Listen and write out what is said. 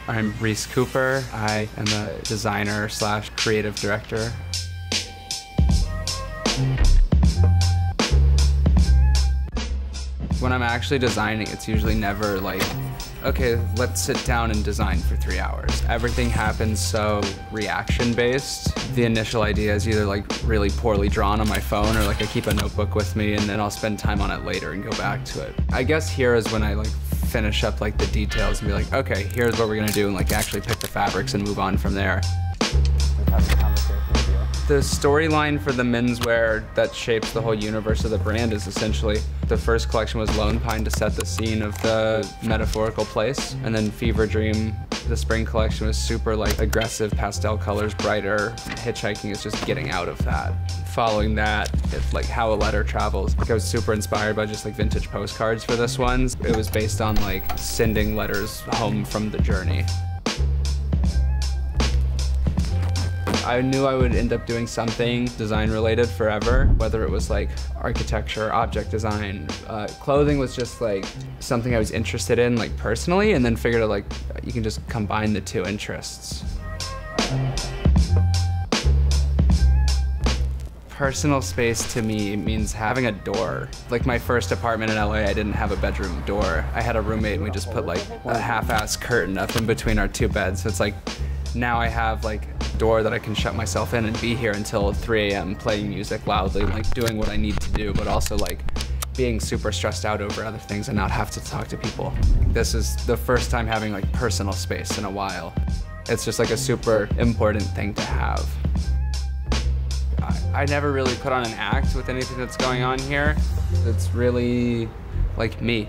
I'm Reese Cooper. I am a designer slash creative director. When I'm actually designing, it's usually never like, okay, let's sit down and design for 3 hours. Everything happens so reaction-based. The initial idea is either like really poorly drawn on my phone, or like I keep a notebook with me and then I'll spend time on it later and go back to it. I guess here is when I like finish up like the details and be like, okay, here's what we're gonna do, and like actually pick the fabrics and move on from there. The storyline for the menswear that shapes the whole universe of the brand is essentially, the first collection was Lone Pine to set the scene of the metaphorical place, and then Fever Dream, the spring collection, was super like aggressive pastel colors, brighter. Hitchhiking is just getting out of that. Following that, it's like How a Letter Travels. Like I was super inspired by just like vintage postcards for this one. It was based on like sending letters home from the journey. I knew I would end up doing something design related forever, whether it was like architecture, object design. Clothing was just like something I was interested in like personally, and then figured out like you can just combine the two interests. Personal space to me means having a door. Like my first apartment in LA, I didn't have a bedroom door. I had a roommate and we just put like a half-ass curtain up in between our two beds. So it's like, now I have like a door that I can shut myself in and be here until 3 a.m. playing music loudly, like doing what I need to do, but also like being super stressed out over other things and not have to talk to people. This is the first time having like personal space in a while. It's just like a super important thing to have. I never really put on an act with anything that's going on here. It's really like me.